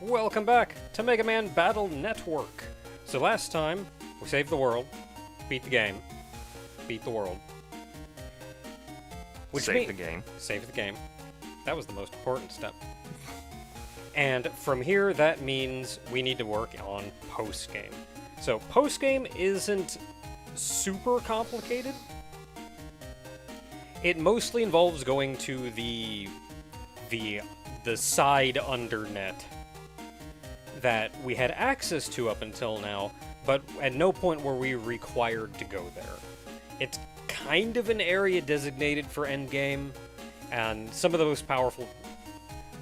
Welcome back to Mega Man Battle Network. So last time, we saved the world, beat the game, beat the world. Save the game. Save the game. That was the most important step. And from here, that means we need to work on postgame. So postgame isn't super complicated. It mostly involves going to the side Undernet that we had access to up until now, but at no point were we required to go there. It's kind of an area designated for endgame, and some of the most powerful,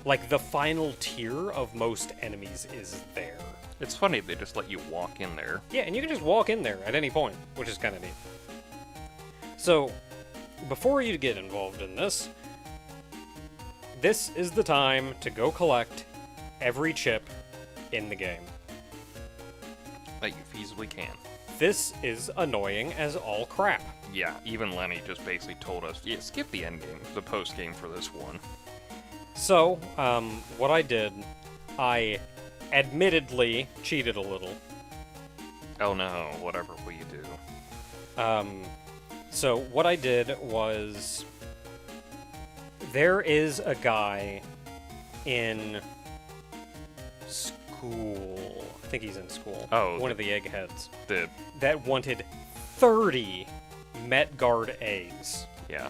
like the final tier of most enemies is there. It's funny they just let you walk in there. Yeah, and you can just walk in there at any point, which is kind of neat. So, before you get involved in this, this is the time to go collect every chip in the game. That you feasibly can. This is annoying as all crap. Yeah, even Lenny just basically told us, yeah, skip the endgame, the post-game for this one. So, what I did, I admittedly cheated a little. Oh no, whatever will you do? So what I did was, there is a guy in school. I think he's in school. Oh, one of the eggheads. The that wanted 30 Metguard eggs. Yeah,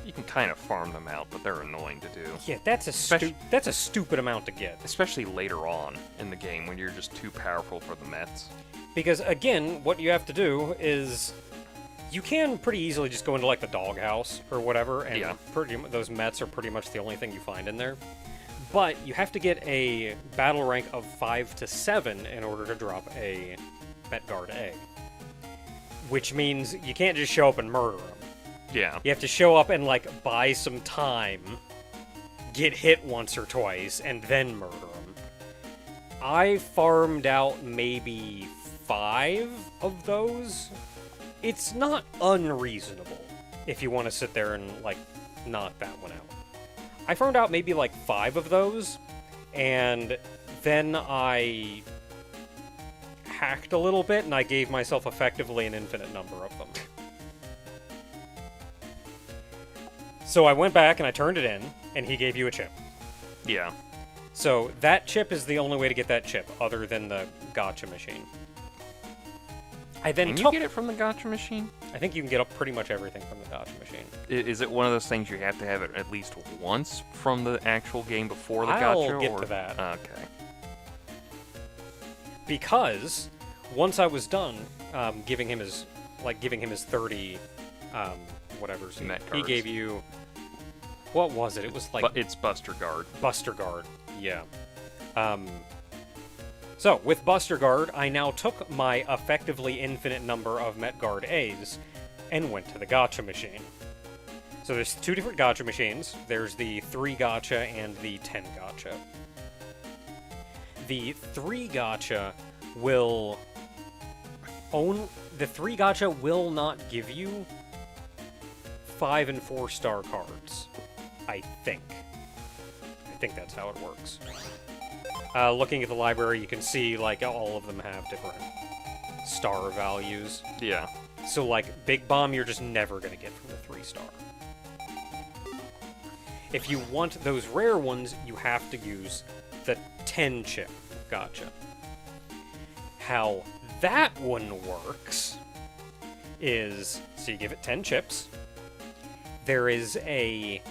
you can kind of farm them out, but they're annoying to do. Yeah, that's a stupid amount to get. Especially later on in the game when you're just too powerful for the Mets. Because again, what you have to do is, you can pretty easily just go into like the doghouse or whatever, and yeah, those Mets are pretty much the only thing you find in there. But you have to get a battle rank of 5 to 7 in order to drop a Metguard egg. Which means you can't just show up and murder them. Yeah. You have to show up and like buy some time, get hit once or twice, and then murder them. I farmed out maybe 5 of those. It's not unreasonable if you want to sit there and like knock that one out. I farmed out maybe like 5 of those, and then I hacked a little bit, and I gave myself effectively an infinite number of them. So I went back and I turned it in, and he gave you a chip. Yeah. So that chip is the only way to get that chip, other than the gacha machine. Can you get it from the gacha machine? I think you can get up pretty much everything from the gacha machine. Is it one of those things you have to have it at least once from the actual game before the gacha? I'll get to that. Okay. Because once I was done giving him his 30 whatever, so he gave you, what was it? It was like it's Buster Guard. Buster Guard, yeah. So, with Buster Guard, I now took my effectively infinite number of Metguard A's and went to the gacha machine. So there's 2 different gacha machines. There's the 3 gacha and the 10 gacha. The 3 gacha will not give you 5 and 4 star cards. I think that's how it works. Looking at the library, you can see, like, all of them have different star values. Yeah. So, like, Big Bomb, you're just never going to get from the 3 star. If you want those rare ones, you have to use the 10 chip gacha. How that one works is, so you give it 10 chips. There is a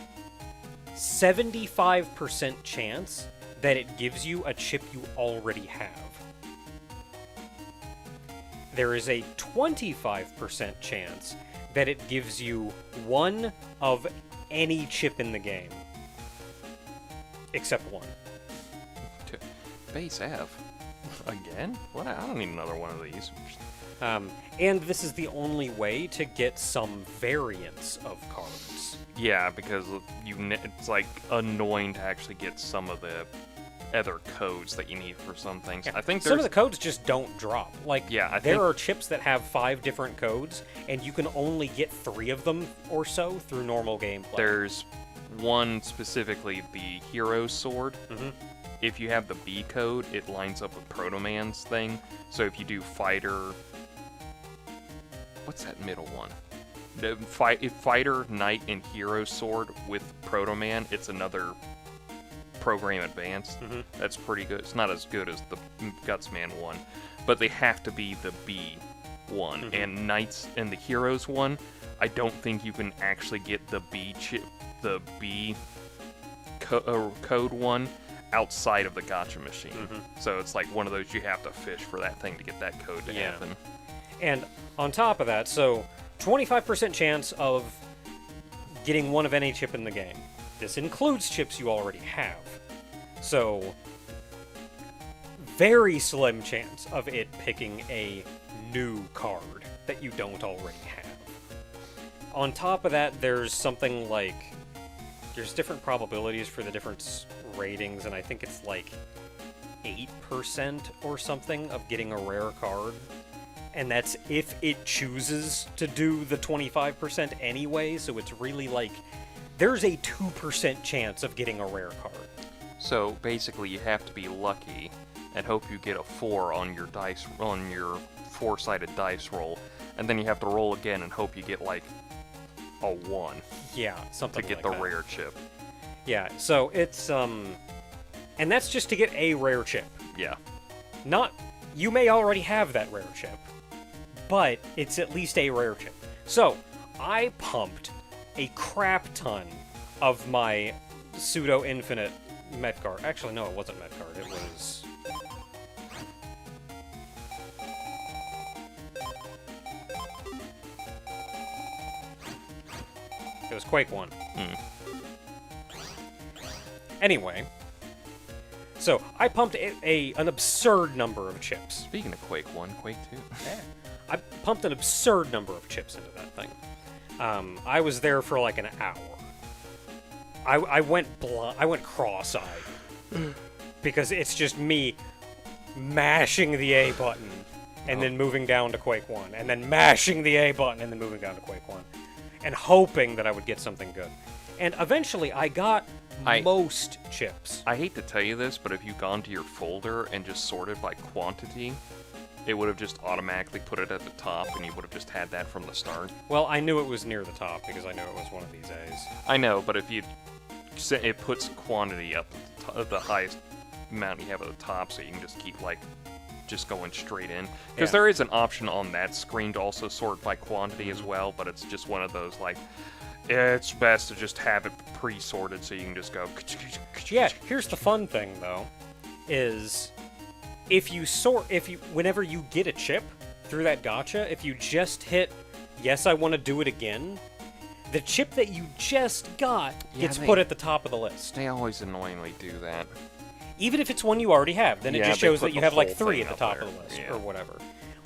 75% chance that it gives you a chip you already have. There is a 25% chance that it gives you one of any chip in the game. Except one. Base F. Again? What? I don't need another one of these. And this is the only way to get some variants of cards. Yeah, because it's like annoying to actually get some of the other codes that you need for some things. Yeah. I think some of the codes just don't drop. Like, yeah, there are chips that have 5 different codes, and you can only get 3 of them or so through normal gameplay. There's one specifically, the Hero Sword. Mm-hmm. if you have the B code, it lines up with Proto Man's thing. So if you do fighter, what's that middle one? If fighter, knight, and hero sword with Proto Man, it's another program advanced. That's pretty good. It's not as good as the Gutsman one, but they have to be the B one. And knights and the heroes one, I don't think you can actually get the B code one outside of the gacha machine. So it's like one of those you have to fish for that thing to get that code to happen. And on top of that, so 25% chance of getting one of any chip in the game. This includes chips you already have. So, very slim chance of it picking a new card that you don't already have. On top of that, there's something like... There's different probabilities for the different ratings, and I think it's like 8% or something of getting a rare card. And that's if it chooses to do the 25% anyway, so it's really like... There's a 2% chance of getting a rare card. So basically you have to be lucky and hope you get a 4 on your dice, on your 4-sided dice roll, and then you have to roll again and hope you get like a 1. Yeah, something to get like the that. rare chip. Yeah, so it's and that's just to get a rare chip. Yeah. Not you may already have that rare chip, but it's at least a rare chip. So, I pumped a crap ton of my pseudo-infinite Metcard. Actually, no, it wasn't Metcard. It was... It was Quake 1. Anyway, so I pumped an absurd number of chips. Speaking of Quake 1, Quake 2. Yeah. I pumped an absurd number of chips into that thing. I was there for like an hour. I went cross-eyed because it's just me mashing the A button and then moving down to Quake 1, and then mashing the A button and then moving down to Quake 1, and hoping that I would get something good. And eventually, I got most chips. I hate to tell you this, but if you'd gone to your folder and just sorted by quantity, it would have just automatically put it at the top, and you would have just had that from the start. Well, I knew it was near the top because I knew it was one of these A's. I know, but if you... It puts quantity up at the highest amount you have at the top, so you can just keep, like, just going straight in. Because there is an option on that screen to also sort by quantity as well, but it's just one of those, like... It's best to just have it pre-sorted so you can just go... Yeah, here's the fun thing, though, is whenever you get a chip through that gacha, if you just hit, yes, I want to do it again, the chip that you just got gets put at the top of the list. They always annoyingly do that. Even if it's one you already have, then it just shows that you have like 3 at the top there. of the list, or whatever.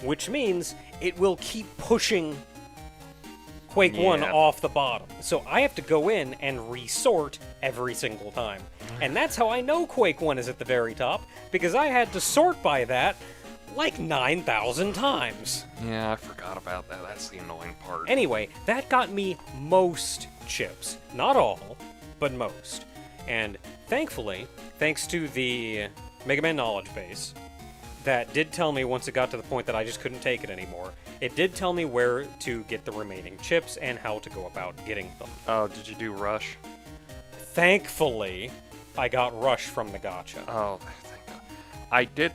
Which means it will keep pushing Quake 1 off the bottom. So I have to go in and resort every single time. And that's how I know Quake 1 is at the very top, because I had to sort by that like 9,000 times. Yeah, I forgot about that. That's the annoying part. Anyway, that got me most chips. Not all, but most. And thankfully, thanks to the Mega Man knowledge base, that did tell me once it got to the point that I just couldn't take it anymore, it did tell me where to get the remaining chips and how to go about getting them. Oh, did you do Rush? Thankfully, I got Rush from the gacha. Oh, thank God. I did...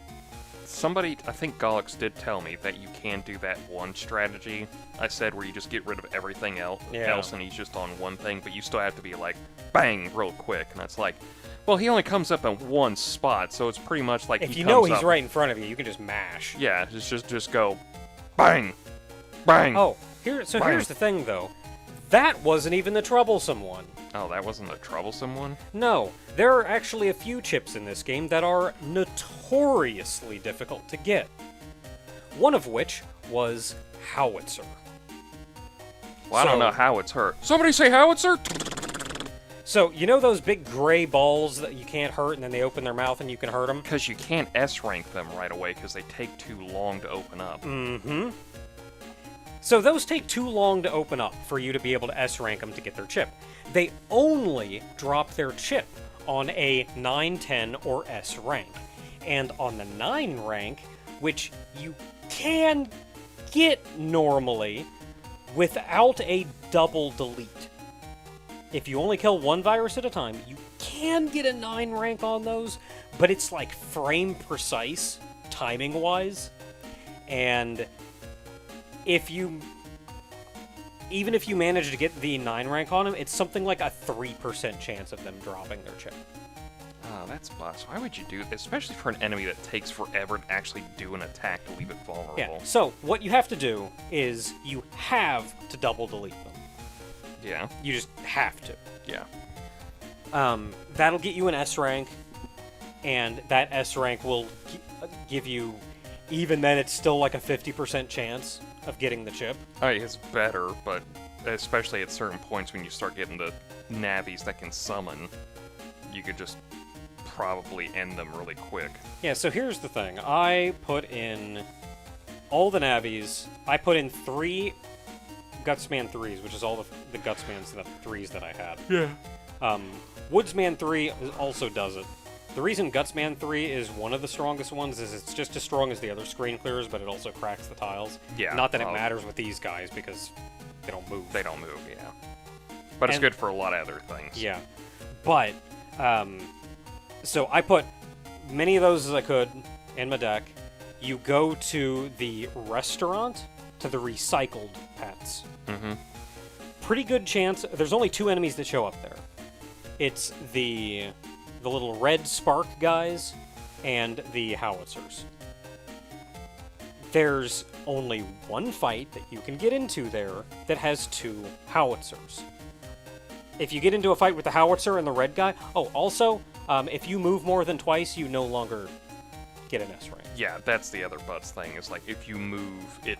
Somebody, I think Gollux did tell me that you can do that one strategy I said where you just get rid of everything else and he's just on one thing, but you still have to be like, bang, real quick. And that's like, well, he only comes up in one spot, so it's pretty much like if you know he's right in front of you, you can just mash. Yeah, just go, bang, bang. Oh, here's the thing, though. That wasn't even the troublesome one. Oh, that wasn't the troublesome one? No, there are actually a few chips in this game that are notoriously difficult to get. One of which was Howitzer. Well, I don't know how it's hurt. Somebody say Howitzer! So, you know those big gray balls that you can't hurt and then they open their mouth and you can hurt them? Because you can't S-rank them right away because they take too long to open up. Mm-hmm. So those take too long to open up for you to be able to S-rank them to get their chip. They only drop their chip on a 9, 10, or S rank. And on the 9 rank, which you can get normally without a double delete. If you only kill one virus at a time, you can get a 9 rank on those, but it's like frame precise, timing-wise. And even if you manage to get the 9 rank on them, it's something like a 3% chance of them dropping their chip. Oh, that's bust. Why would you do this? Especially for an enemy that takes forever to actually do an attack to leave it vulnerable. Yeah, so what you have to do is you have to double delete them. Yeah. You just have to. Yeah. That'll get you an S rank, and that S rank will give you, even then, it's still like a 50% chance of getting the chip. It's better, but especially at certain points when you start getting the navies that can summon, you could just probably end them really quick. Yeah, so here's the thing. I put in all the navies. I put in 3 Gutsman 3s, which is all the Gutsman 3s that I had. Yeah. Woodsman 3 also does it. The reason Gutsman 3 is one of the strongest ones is it's just as strong as the other screen clears, but it also cracks the tiles. Yeah. Not that it matters with these guys, because they don't move. They don't move, yeah. But it's good for a lot of other things. Yeah. But, so I put many of those as I could in my deck. You go to the restaurant, to the recycled pets. Mm-hmm. Pretty good chance. There's only 2 enemies that show up there. It's the little red spark guys and the Howitzers. There's only one fight that you can get into there that has 2 Howitzers. If you get into a fight with the Howitzer and the red guy... Oh, also, if you move more than twice, you no longer get an S rank. Yeah, that's the other butts thing. It's like, if you move, it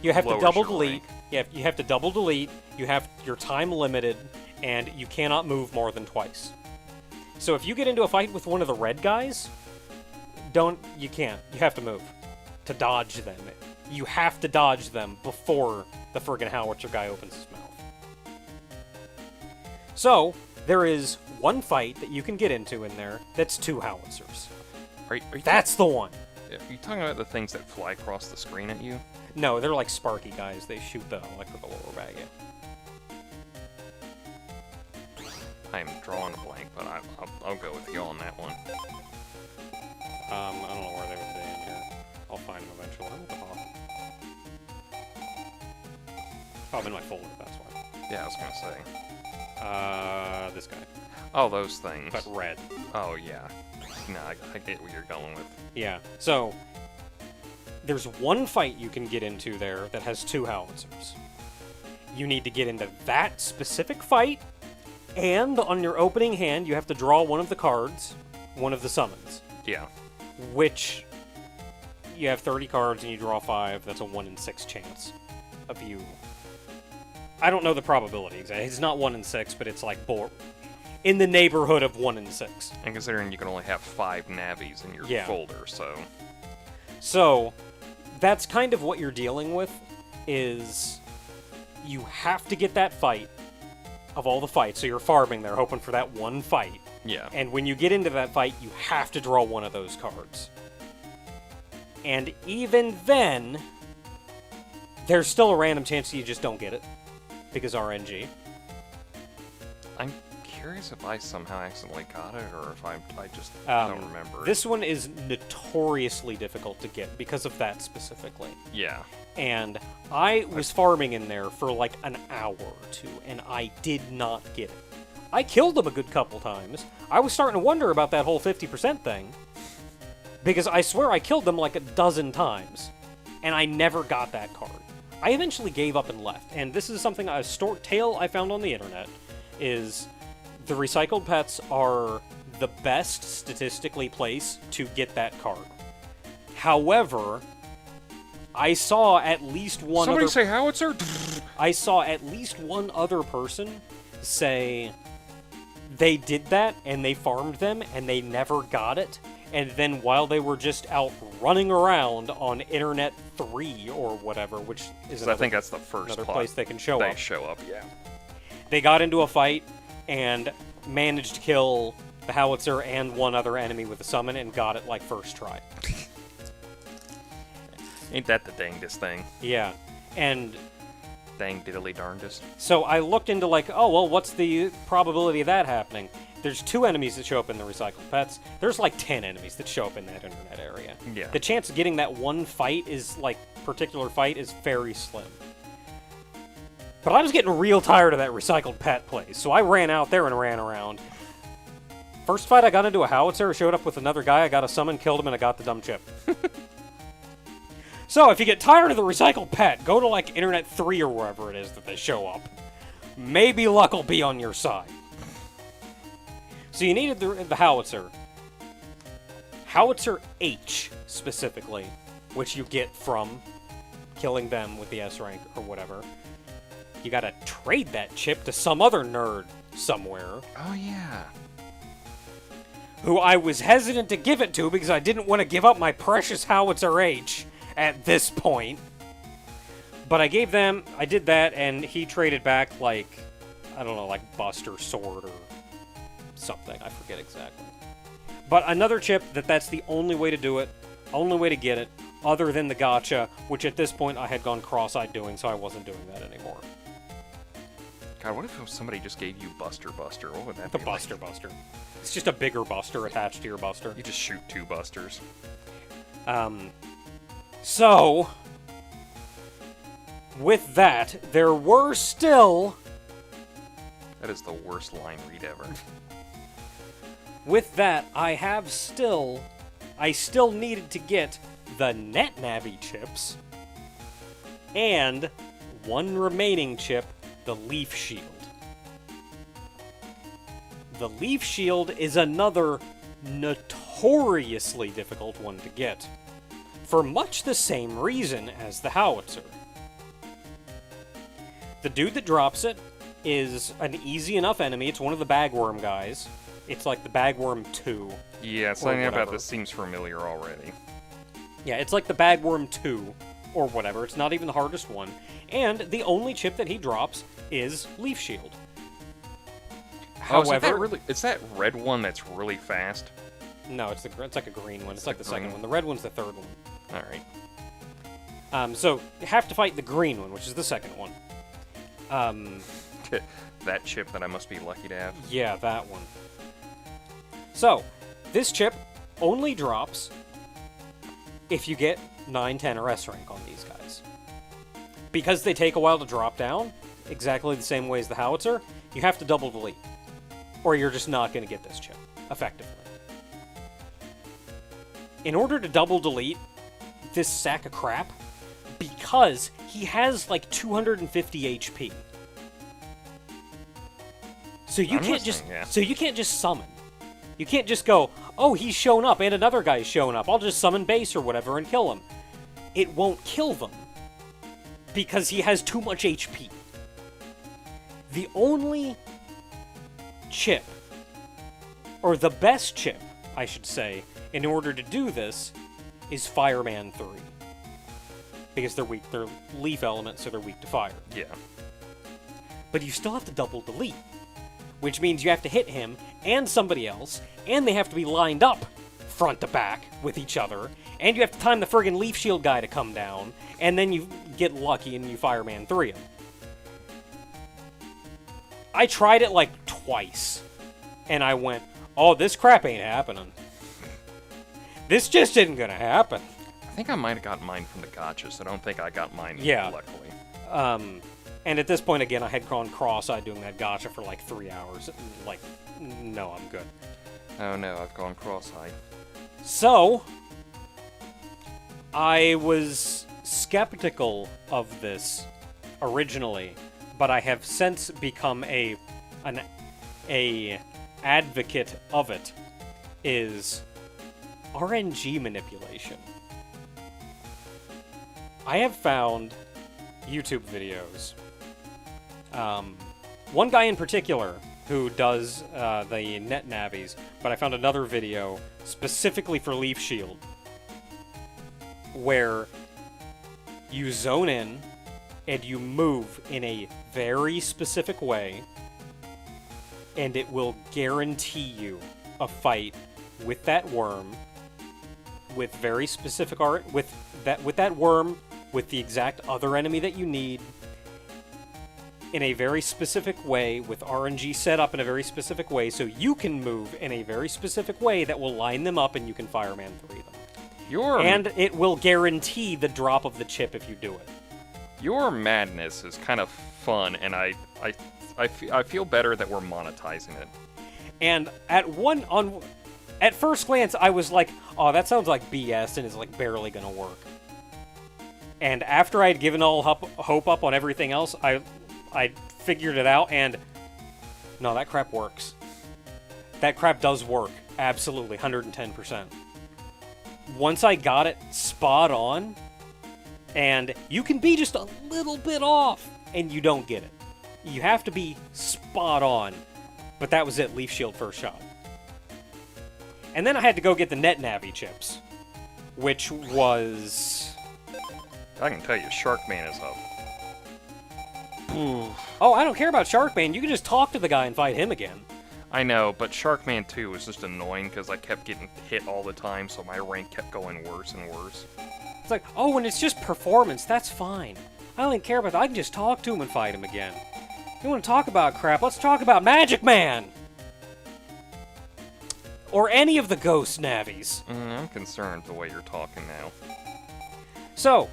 You have to lowers double your delete. rank. Yeah, you have to double delete. You have your time limited, and you cannot move more than twice. So if you get into a fight with one of the red guys, you can't. You have to move to dodge them. You have to dodge them before the friggin' Howitzer guy opens his mouth. So there is one fight that you can get into in there that's 2 Howitzers. Are you That's the one. Are you talking about the things that fly across the screen at you? No, they're like sparky guys. They shoot the electrical orb at you. I'm drawing a blank, but I'll go with you on that one. I don't know where they would be in here. I'll find them eventually. Oh, I'm in my folder, that's why. Yeah, I was gonna say. This guy. Oh, those things. But red. Oh, yeah. No, I get what you're going with. Yeah, so there's one fight you can get into there that has 2 Howitzers. You need to get into that specific fight, and on your opening hand, you have to draw one of the cards, one of the summons. Yeah. Which, you have 30 cards and you draw 5, that's a 1 in 6 chance of you... I don't know the probability exactly. It's not 1 in 6, but it's like in the neighborhood of 1 in 6. And considering you can only have 5 navies in your folder, so... So, that's kind of what you're dealing with, is you have to get that fight of all the fights. So you're farming there, hoping for that one fight. Yeah. And when you get into that fight, you have to draw one of those cards. And even then, there's still a random chance you just don't get it, because RNG. I'm curious if I somehow accidentally got it, or if I just don't remember. This one is notoriously difficult to get because of that specifically. Yeah. And I was farming in there for like an hour or 2, and I did not get it. I killed them a good couple times. I was starting to wonder about that whole 50% thing, because I swear I killed them like a dozen times, and I never got that card. I eventually gave up and left, and this is something, a tale I found on the internet, is the recycled pets are the best statistically place to get that card. However, I saw at least one Somebody other... say Howitzer? I saw at least one other person say they did that, and they farmed them, and they never got it, and then while they were just out running around on Internet 3 or whatever, which is I think that's the first another plot place they can show up. yeah. They got into a fight and managed to kill the Howitzer and one other enemy with a summon and got it like first try. Ain't that the dangest thing? Yeah, and Dang diddly darndest. so I looked into like, oh well, what's the probability of that happening? There's 2 enemies that show up in the recycled pets. There's like 10 enemies that show up in that internet area. Yeah. The chance of getting that one fight is like particular fight is very slim. But I was getting real tired of that recycled pet place, so I ran out there and ran around. First fight I got into a Howitzer, showed up with another guy, I got a summon, killed him, and I got the dumb chip. So, if you get tired of the recycled pet, go to, like, Internet 3 or wherever it is that they show up. Maybe luck will be on your side. So you needed the Howitzer. Howitzer H, specifically, which you get from killing them with the S rank or whatever. You gotta trade that chip to some other nerd somewhere, Oh, yeah. who I was hesitant to give it to because I didn't want to give up my precious Howitzer H at this point. But I did that, and he traded back, like, I don't know, like Buster Sword or something. I forget exactly. But another chip that's the only way to do it, only way to get it, other than the gacha, which at this point I had gone cross-eyed doing, so I wasn't doing that anymore. God, what if somebody just gave you Buster? What would that The be Buster. It's just a bigger Buster attached to your Buster. You just shoot 2 Busters. So, with that, there were still... That is the worst line read ever. With that, I still needed to get the NetNavi chips, and one remaining chip, the Leaf Shield. The Leaf Shield is another notoriously difficult one to get, for much the same reason as the Howitzer. The dude that drops it is an easy enough enemy. It's one of the Bagworm guys. It's like the Bagworm 2. Yeah, something about whatever. this seems familiar already. Yeah, it's like the Bagworm 2, or whatever. It's not even the hardest one. And the only chip that he drops is Leaf Shield. However, it's that red one that's really fast? no, it's like a green one. It's like the second one. The red one's the third one. Alright. So you have to fight the green one, which is the second one. That chip that I must be lucky to have. Yeah, that one. So, this chip only drops if you get 9, 10, or S rank on these guys. Because they take a while to drop down, exactly the same way as the Howitzer, you have to double delete. Or you're just not going to get this chip, effectively. In order to double delete this sack of crap, because he has like 250 HP. So you can't just summon. You can't just go, oh, he's shown up and another guy's shown up. I'll just summon base or whatever and kill him. It won't kill them because he has too much HP. The only chip, or the best chip, I should say, in order to do this, is Fireman 3. Because they're leaf elements, so they're weak to fire. Yeah. But you still have to double delete, which means you have to hit him and somebody else, and they have to be lined up front to back with each other, and you have to time the friggin' Leaf Shield guy to come down, and then you get lucky and you Fireman 3 him. I tried it like twice, and I went, oh, this crap ain't happening. This just isn't gonna happen. I think I might have gotten mine from the gacha, so I don't think I got mine luckily. And at this point, again, I had gone cross-eyed doing that gacha for like 3 hours. Like, no, I'm good. Oh no, I've gone cross-eyed. So, I was skeptical of this originally, but I have since become an advocate of it, is RNG manipulation. I have found YouTube videos. One guy in particular who does the net navies, but I found another video specifically for Leaf Shield where you zone in and you move in a very specific way, and it will guarantee you a fight with that worm, with very specific art, with that worm, with the exact other enemy that you need, in a very specific way, with RNG set up in a very specific way, so you can move in a very specific way that will line them up and you can Fireman 3 them. And it will guarantee the drop of the chip if you do it. Your madness is kind of fun, and I feel better that we're monetizing it. And at first glance, I was like, oh, that sounds like BS and is like barely gonna work. And after I'd given all hope up on everything else, I figured it out, and no, that crap works. That crap does work. Absolutely, 110%. Once I got it spot on, and you can be just a little bit off, and you don't get it. You have to be spot on. But that was it, Leaf Shield first shot. And then I had to go get the Net Navi chips, which was... I can tell you, Sharkman is up. Oh, I don't care about Sharkman. You can just talk to the guy and fight him again. I know, but Sharkman 2 was just annoying because I kept getting hit all the time, so my rank kept going worse and worse. It's like, oh, and it's just performance. That's fine. I don't even care about that. I can just talk to him and fight him again. You want to talk about crap? Let's talk about Magic Man! Or any of the Ghost Navis. I'm concerned the way you're talking now. So,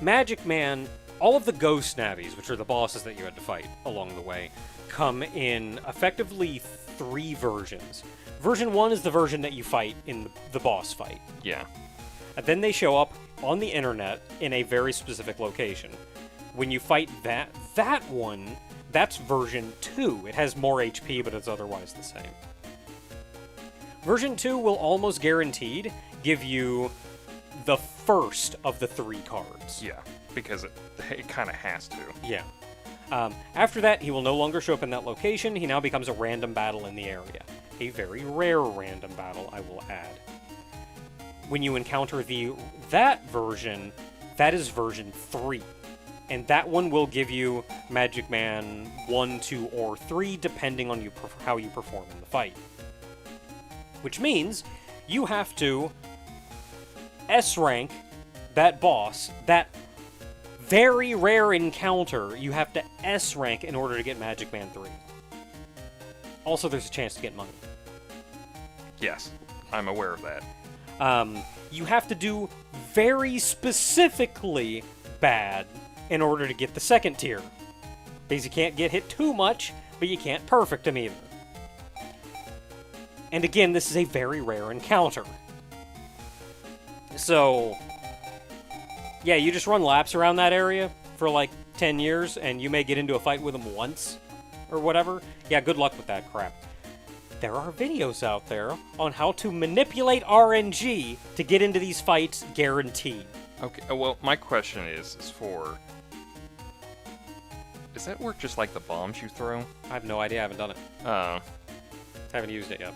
Magic Man, all of the Ghost Navis, which are the bosses that you had to fight along the way, come in effectively 3 versions. Version 1 is the version that you fight in the boss fight. Yeah. And then they show up on the internet in a very specific location. When you fight that one, that's version 2. It has more HP, but it's otherwise the same. Version 2 will almost guaranteed give you the first of the 3 cards. Yeah, because it kind of has to. Yeah. After that, he will no longer show up in that location. He now becomes a random battle in the area. A very rare random battle, I will add. When you encounter that version, that is version 3. And that one will give you Magic Man 1, 2, or 3, depending on how you perform in the fight. Which means you have to S-rank that boss, that very rare encounter, you have to S-rank in order to get Magic Man 3. Also, there's a chance to get money. Yes, I'm aware of that. You have to do very specifically bad in order to get the second tier. Because you can't get hit too much, but you can't perfect him either. And again, this is a very rare encounter. So, yeah, you just run laps around that area for like 10 years, and you may get into a fight with him once, or whatever. Yeah, good luck with that crap. There are videos out there on how to manipulate RNG to get into these fights guaranteed. Okay, well, my question is for... Does that work just like the bombs you throw? I have no idea, I haven't done it. Haven't used it yet.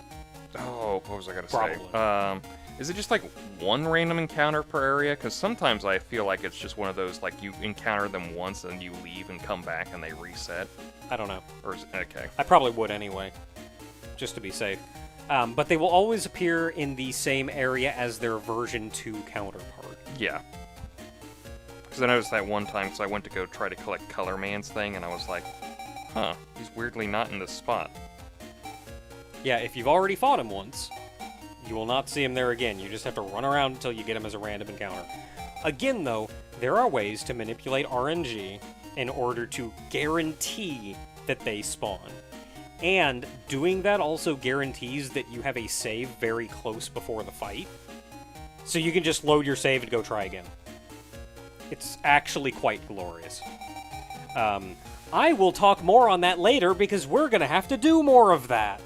Oh, what was I gonna Probably. say? Is it just like one random encounter per area? Because sometimes I feel like it's just one of those, like, you encounter them once and you leave and come back and they reset. I don't know. Or is it, okay. I probably would anyway, just to be safe. But they will always appear in the same area as their version 2 counterpart. Yeah. Because I noticed that one time, because I went to go try to collect Color Man's thing, and I was like, huh, he's weirdly not in this spot. Yeah, if you've already fought him once, you will not see him there again. You just have to run around until you get him as a random encounter. Again, though, there are ways to manipulate RNG in order to guarantee that they spawn. And doing that also guarantees that you have a save very close before the fight. So you can just load your save and go try again. It's actually quite glorious. I will talk more on that later because we're going to have to do more of that.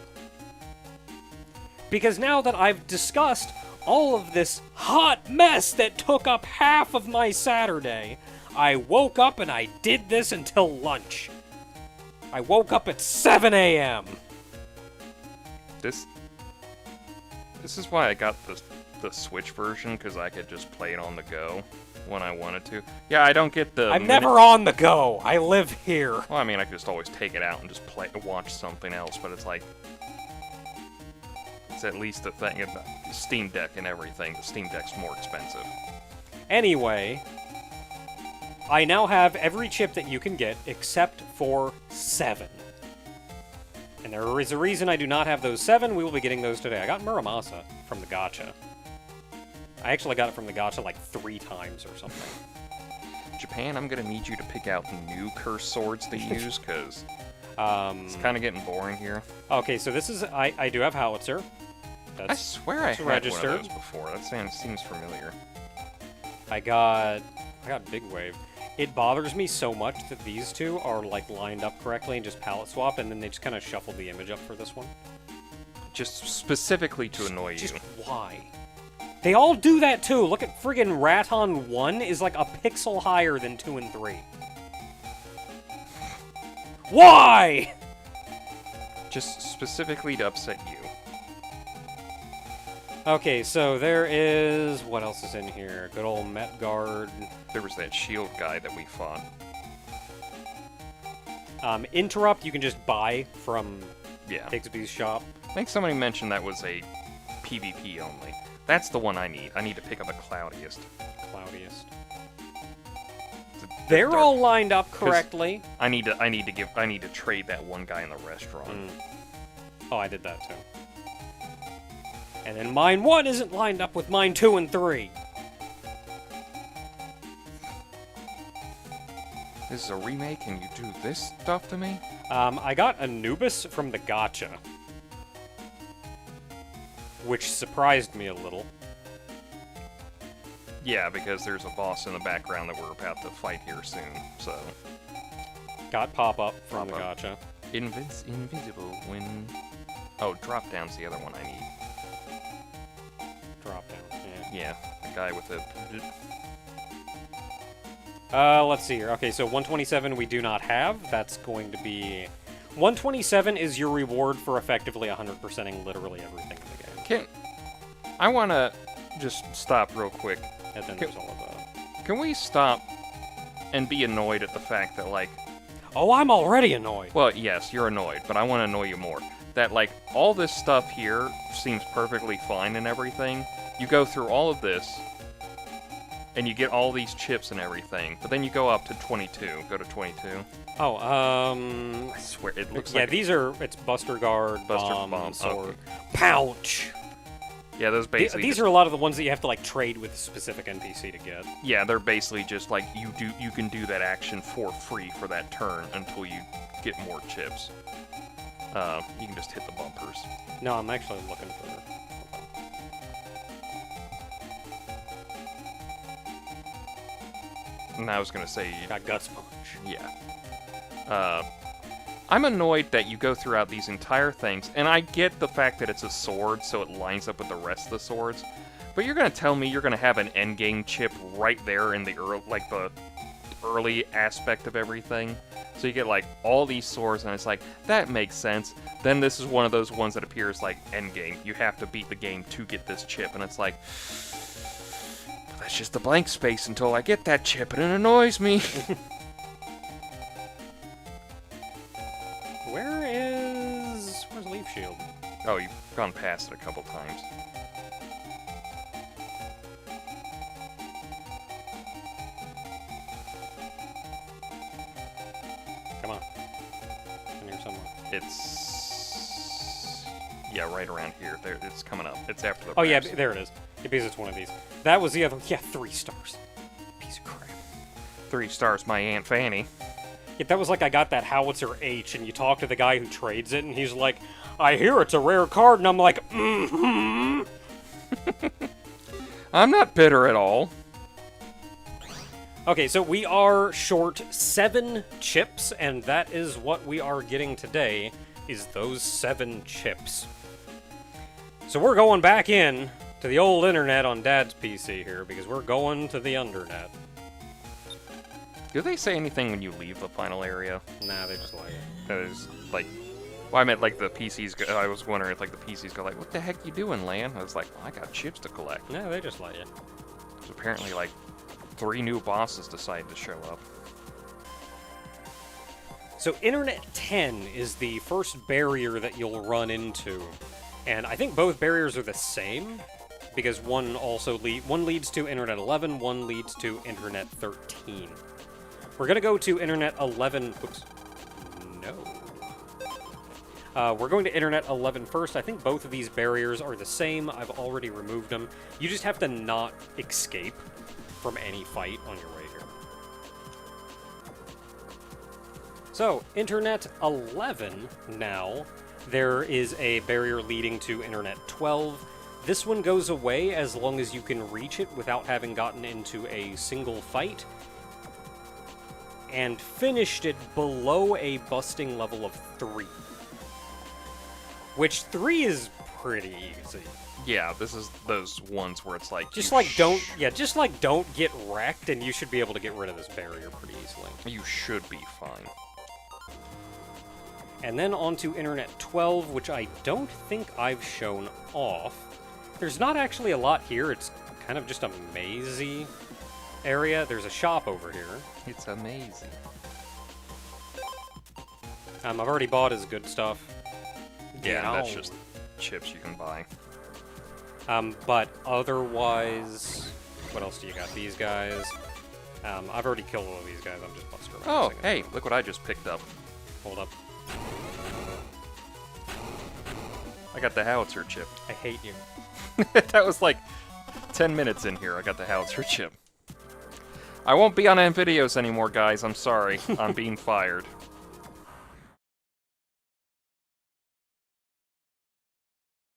Because now that I've discussed all of this hot mess that took up half of my Saturday, I woke up and I did this until lunch. I woke up at 7 a.m. This is why I got the Switch version, because I could just play it on the go when I wanted to. Yeah, I don't get the... I'm never on the go. I live here. Well, I mean, I could just always take it out and just watch something else, but it's like... it's at least a thing. Steam Deck and everything. The Steam Deck's more expensive. Anyway, I now have every chip that you can get except for 7. And there is a reason I do not have those 7. We will be getting those today. I got Muramasa from the gacha. I actually got it from the gacha like 3 times or something. Japan, I'm gonna need you to pick out new curse swords to use, because it's kind of getting boring here. Okay, so this is... I do have Howitzer. I swear I had registered. one of those before. That seems familiar. I got Big Wave. It bothers me so much that these two are like lined up correctly and just palette swap, and then they just kind of shuffle the image up for this one. Just specifically to annoy Just you. why? They all do that too. Look at friggin' Raton 1 is like a pixel higher than 2 and 3. Why? Just specifically to upset you. Okay, so there is... What else is in here? Good old Met Guard. There was that shield guy that we fought. Interrupt, you can just buy from Yeah. Bigsby's shop. I think somebody mentioned that was a PvP only. That's the one I need. I need to pick up a Cloudiest. Cloudiest. They're all lined up correctly. I need to trade that one guy in the restaurant. Oh, I did that too. And then mine 1 isn't lined up with mine 2 and 3. This is a remake, and you do this stuff to me? I got Anubis from the gacha, which surprised me a little. Yeah, because there's a boss in the background that we're about to fight here soon, so... Got pop-up from the Pop-up. gacha. Invisible when... Oh, drop-down's the other one I need. Drop down, yeah. Yeah, the guy with the... Let's see here. Okay, so 127 we do not have. That's going to be... 127 is your reward for effectively 100%ing literally everything in the game. I want to just stop real quick. And then there's all of that. Can we stop and be annoyed at the fact that, like... Oh, I'm already annoyed! Well, yes, you're annoyed, but I want to annoy you more. That, like, all this stuff here seems perfectly fine and everything. You go through all of this, and you get all these chips and everything, but then you go up to 22. Go to 22. Oh, I swear, it looks yeah, like... these are... It's Buster Guard, Buster Bomb, Bomb, Sword. okay. Pouch! Yeah, those basically... These are a lot of the ones that you have to, like, trade with a specific NPC to get. Yeah, they're basically just like, you can do that action for free for that turn until you get more chips. You can just hit the bumpers. No, I'm actually looking for... And I was gonna say... Got Guts Punch. Yeah. I'm annoyed that you go throughout these entire things, and I get the fact that it's a sword, so it lines up with the rest of the swords, but you're gonna tell me you're gonna have an endgame chip right there in the early aspect of everything? So you get, like, all these swords, and it's like, that makes sense. Then this is one of those ones that appears like endgame. You have to beat the game to get this chip, and it's like... That's just a blank space until I get that chip, and it annoys me. Where's Leaf Shield? Oh, you've gone past it a couple times. Come on. In here somewhere. It's... Yeah, right around here. There, it's coming up. It's after the... Oh, yeah, brass. there it is. Yeah, because it's one of these. That was the other... Yeah, 3 stars. Piece of crap. 3 stars, my Aunt Fanny. Yeah, that was like I got that Howitzer H, and you talk to the guy who trades it, and he's like, I hear it's a rare card, and I'm like, mm-hmm. I'm not bitter at all. Okay, so we are short 7 chips, and that is what we are getting today, is those 7 chips. So we're going back in to the old internet on Dad's PC here, because we're going to the Undernet. Do they say anything when you leave the final area? Nah, they just like it. That is, like... Well, I meant, like, the PCs go... I was wondering if, like, the PCs go, like, what the heck you doing, Lan? I was like, well, I got chips to collect. No, they just like it. There's apparently, like, 3 new bosses decided to show up. So Internet 10 is the first barrier that you'll run into And I think both barriers are the same, because one leads to Internet 11, one leads to Internet 13. We're gonna go to Internet 11. Whoops. No. We're going to Internet 11 first. I think both of these barriers are the same. I've already removed them. You just have to not escape from any fight on your way here. So, Internet 11 now. There is a barrier leading to Internet 12. This one goes away as long as you can reach it without having gotten into a single fight. And finished it below a busting level of 3. Which 3 is pretty easy. Yeah, this is those ones where it's like just like don't get wrecked, and you should be able to get rid of this barrier pretty easily. You should be fine. And then on to Internet 12, which I don't think I've shown off. There's not actually a lot here. It's kind of just a mazy area. There's a shop over here. It's amazing. I've already bought his good stuff. Yeah, that's just chips you can buy. But otherwise, what else do you got? These guys. I've already killed all of these guys. I'm just busting around. Oh, hey, look what I just picked up. Hold up. I got the Howitzer chip. I hate you. That was like 10 minutes in here. I got the Howitzer chip. I won't be on videos anymore, guys. I'm sorry. I'm being fired.